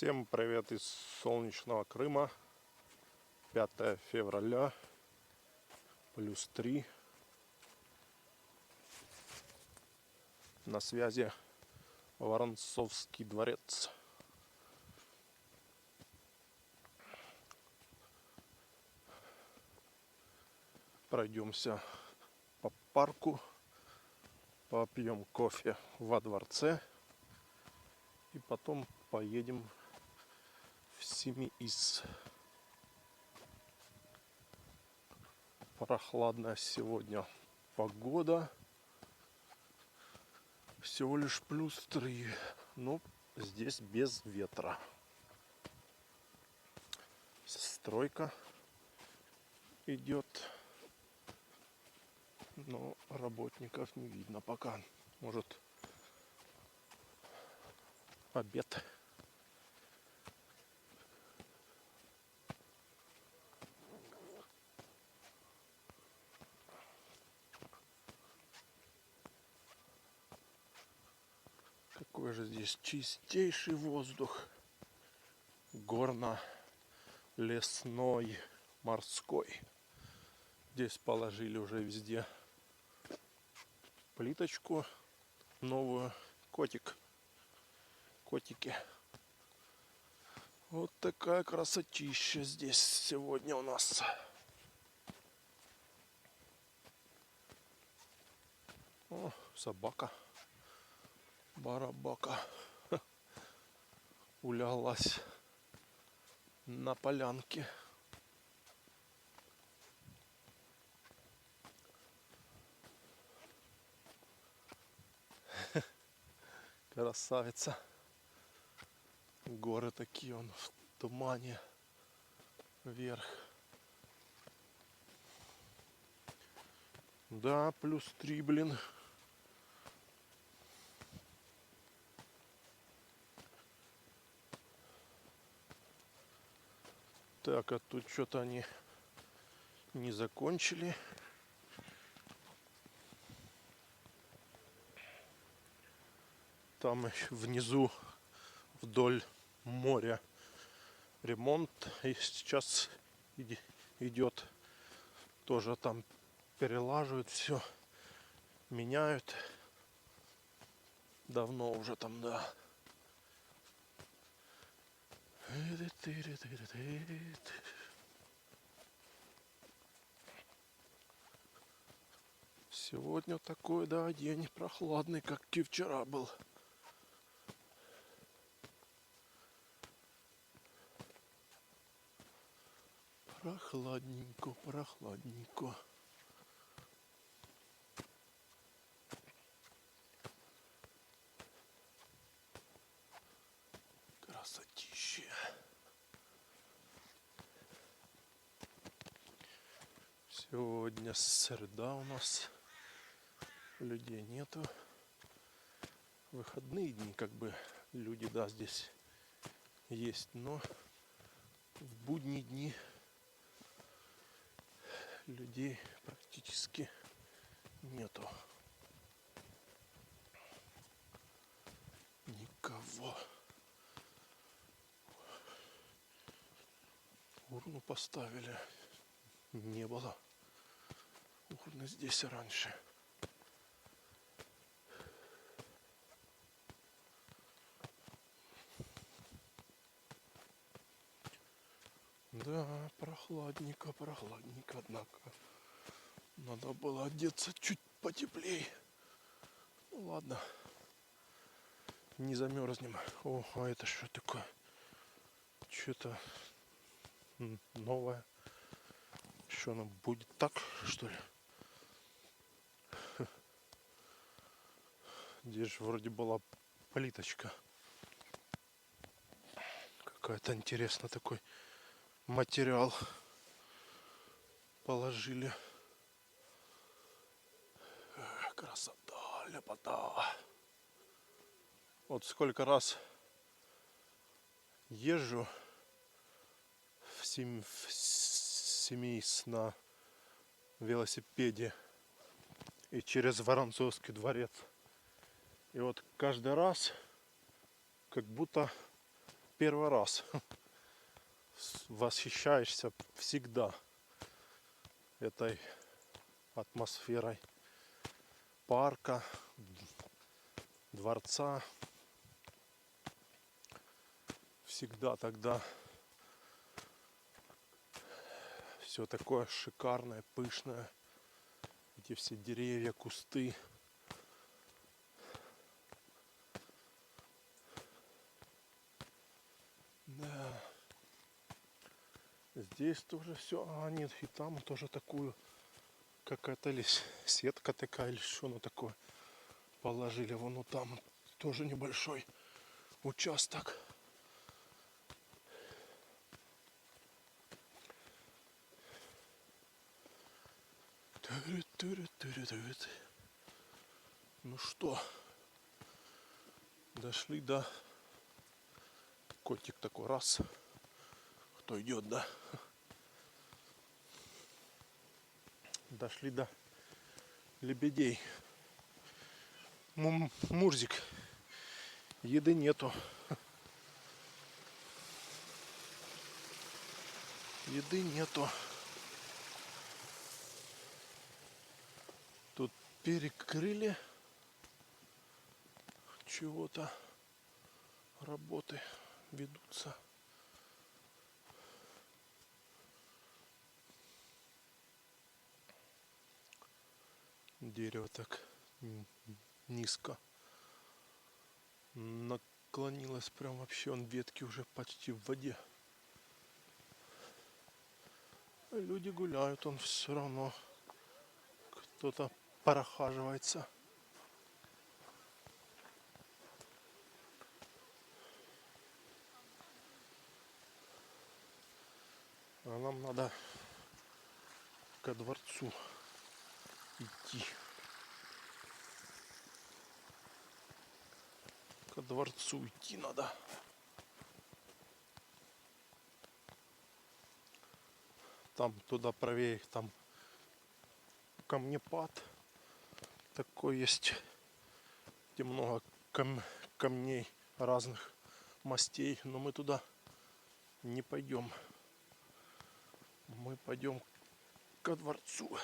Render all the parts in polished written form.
Всем привет из солнечного Крыма. 5 февраля, +3. На связи Воронцовский дворец. Пройдемся по парку, попьем кофе во дворце и потом поедем в Семиис. Прохладная сегодня погода, всего лишь +3, но здесь без ветра. Стройка идет, но работников не видно пока. Может, обед. Какой же здесь чистейший воздух. Горно-лесной, морской. Здесь положили уже везде плиточку новую. Котики. Вот такая красотища здесь сегодня у нас. О, собака. Барабака улялась на полянке. Красавица. Горы такие, он в тумане вверх. Да, +3, блин. Так, а тут что-то они не закончили. Там внизу вдоль моря ремонт. И сейчас идет. Тоже там перелаживают все. Меняют. Давно уже там, да. Сегодня такой, да, день прохладный, как и вчера был. Прохладненько. Красотища. Сегодня среда у нас. Людей нету. Выходные дни, как бы, люди, да, здесь есть, но в будние дни людей практически нету. Никого. Урну поставили. Не было урны здесь раньше. Да, прохладненько, однако. Надо было одеться чуть потеплее. Ну ладно. Не замерзнем. О, а это что такое? Что-то новое. Что оно будет так, что ли? Здесь же вроде была плиточка. Какая-то интересная такой материал положили. Красота, лепота. Вот сколько раз езжу в Семиис на велосипеде и через Воронцовский дворец. И вот каждый раз как будто первый раз. Восхищаешься всегда этой атмосферой парка, дворца. Всегда тогда все такое шикарное, пышное. Эти все деревья, кусты. Да. Здесь тоже все. А, нет, и там тоже такую какая-то ли сетка такая, или что оно такое положили. Вон там тоже небольшой участок. Ну что, дошли до... Котик такой раз. Кто идет, да? Дошли до лебедей. Мурзик. Еды нету. Еды нету. Тут перекрыли чего-то. Работы ведутся. Дерево так низко наклонилось, прям вообще, он ветки уже почти в воде. Люди гуляют, он все равно, кто-то прохаживается. А нам надо ко дворцу идти. Ко дворцу идти надо. Там туда правее, там камнепад такой есть, где много камней разных мастей, но мы туда не пойдем. Мы пойдем ко дворцу.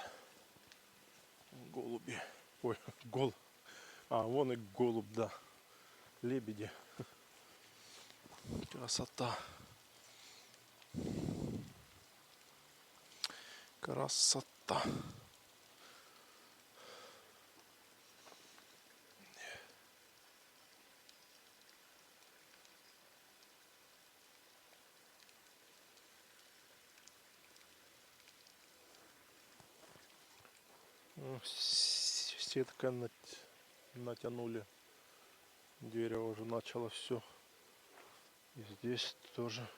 Голуби. Ой, А, вон и голубь, да. Лебеди. Красота. Красота. Сетка натянули. Дерево уже начало все. И здесь тоже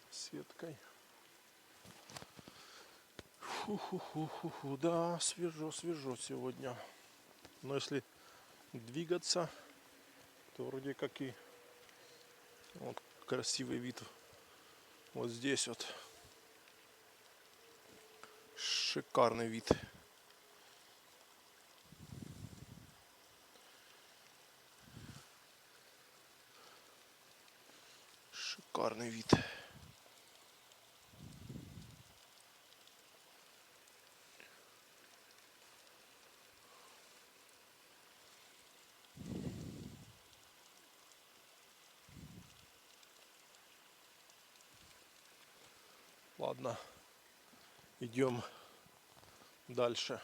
сеткой. Фу-ху-ху-ху-ху. Да, свежо сегодня. Но если двигаться, то вроде как и вот красивый вид вот здесь вот. Шикарный вид. Шикарный вид. Ладно, идем дальше.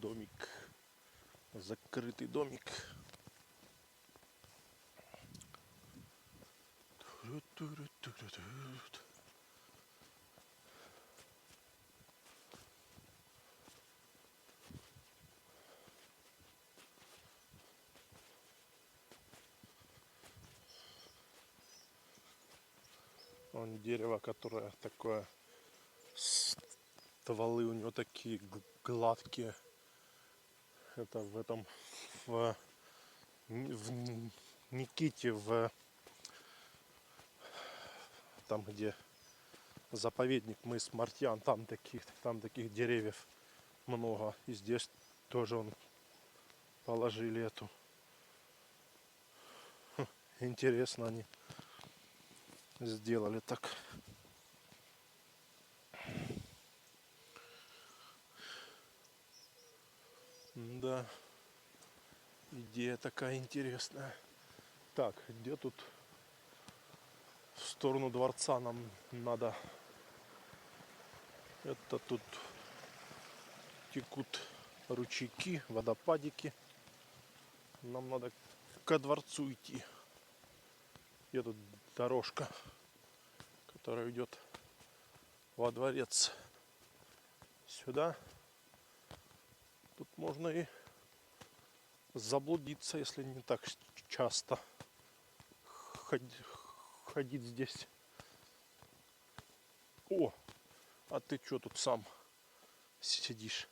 Домик. Закрытый домик. Вон дерево, которое такое, стволы у него такие гладкие. Это в Никите, там где заповедник мыс Мартьян, там таких деревьев много. И здесь тоже он положили эту. Интересно они сделали так. Да, идея такая интересная. Так, где тут в сторону дворца нам надо? Это тут текут ручейки, водопадики. Нам надо ко дворцу идти. И тут дорожка, которая идет во дворец. Сюда. Тут можно и заблудиться, если не так часто ходить здесь. О, а ты что тут сам сидишь?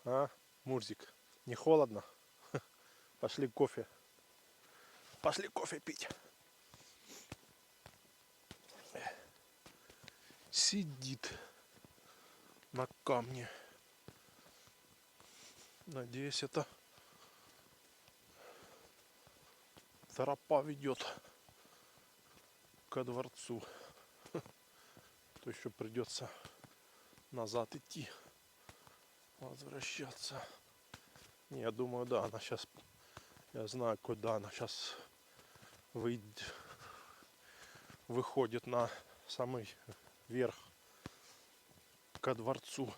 А, Мурзик, не холодно? Пошли кофе. Пошли кофе пить. Сидит на камне. Надеюсь, это тропа ведет ко дворцу. То еще придется назад идти, возвращаться. Не, я думаю, да, она сейчас, я знаю, куда она сейчас выходит на самый верх ко дворцу.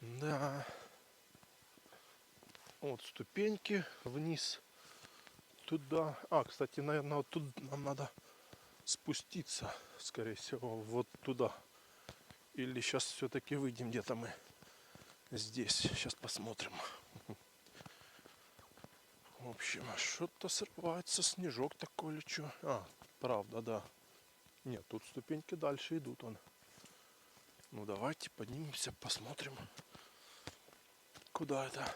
Да. Вот ступеньки вниз. Туда. А, кстати, наверное, вот тут нам надо спуститься, скорее всего, вот туда. Или сейчас все-таки выйдем где-то мы здесь. Сейчас посмотрим. В общем, что-то срывается, снежок такой или что. А, правда, да. Нет, тут ступеньки дальше идут он. Ну давайте поднимемся, посмотрим, куда это.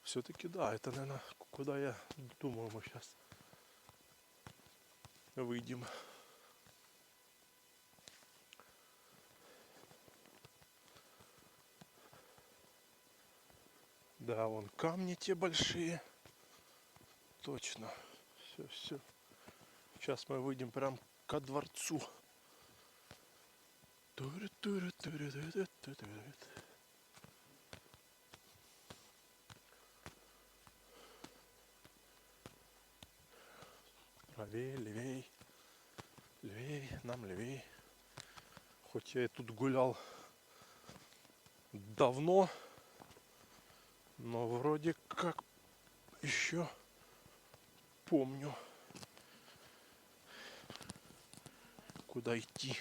Все-таки да, это, наверное, куда я думаю, мы сейчас выйдем. Да, вон камни те большие. Точно. Все, все. Сейчас мы выйдем прям ко дворцу. Правее, левей. Левей, нам левей. Хоть я и тут гулял давно, но вроде как еще помню, куда идти.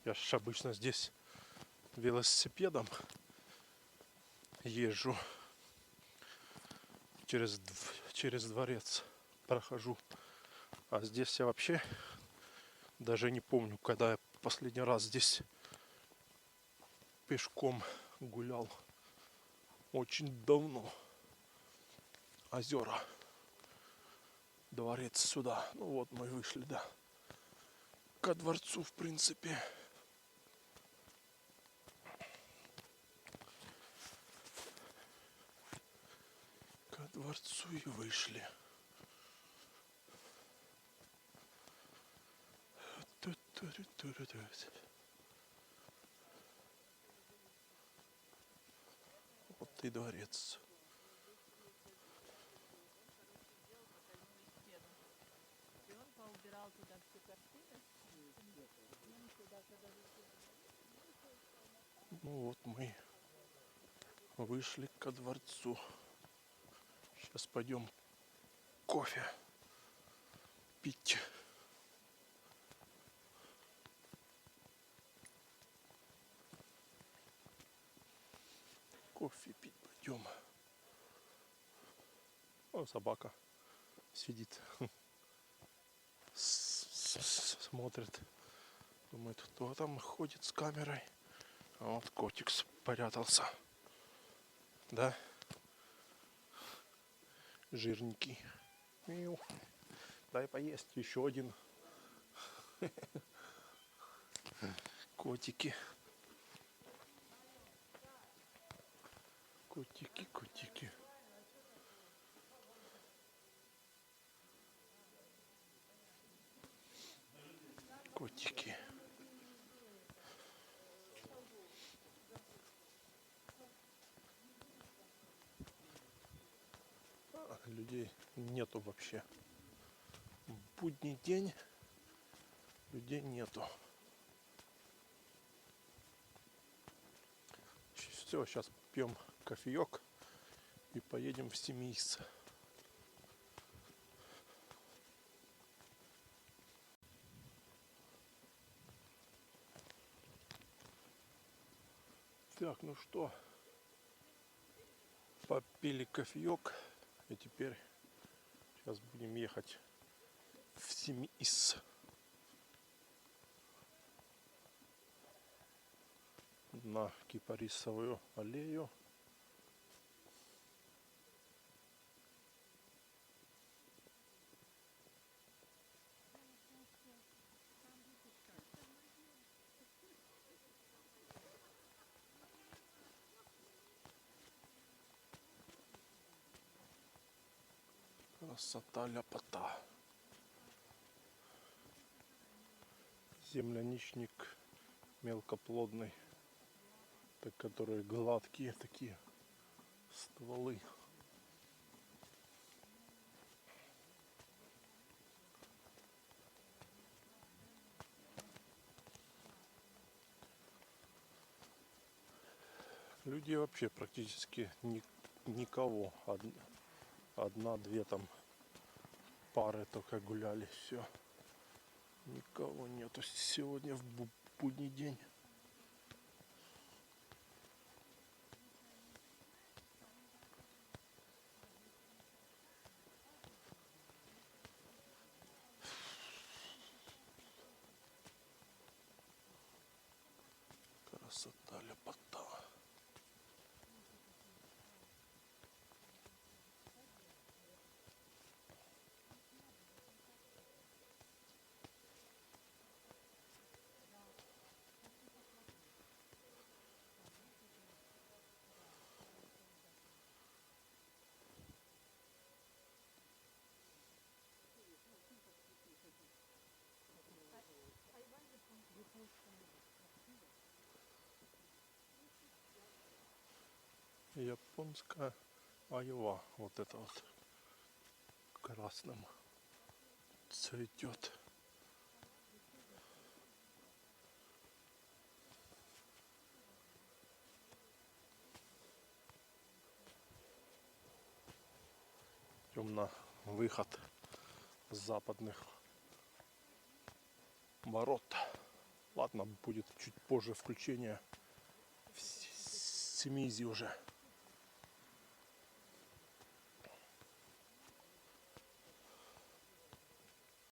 Я ж обычно здесь велосипедом езжу, через дворец прохожу. А здесь я вообще даже не помню, когда я последний раз здесь пешком гулял. Очень давно. Озера. Дворец сюда. Ну вот мы вышли, да. Ко дворцу, в принципе. Ко дворцу и вышли. Вот и дворец. Ну вот мы вышли ко дворцу. Сейчас пойдем кофе пить. Кофе пить пойдем. О, собака сидит. Смотрит. Думает, кто там ходит с камерой. А вот котик спрятался. Да? Жирненький. Мяу. Дай поесть. Еще один. Котики. Котики, котики. Котики. Людей нету вообще. Будний день, людей нету. Все, сейчас пьем кофеек и поедем в Семейс. Так, ну что, попили кофеек и теперь сейчас будем ехать в Семейс. На Кипарисовую аллею. Красота ляпота. Земляничник мелкоплодный, так, которые гладкие такие стволы. Людей вообще практически никого. Одна-две там пары только гуляли. Все. Никого нету сегодня в будний день. Красота ляпота. Японская айва. Вот это вот красным цветет. Идем на выход с западных ворот. Ладно, будет чуть позже включение в Семейзе уже.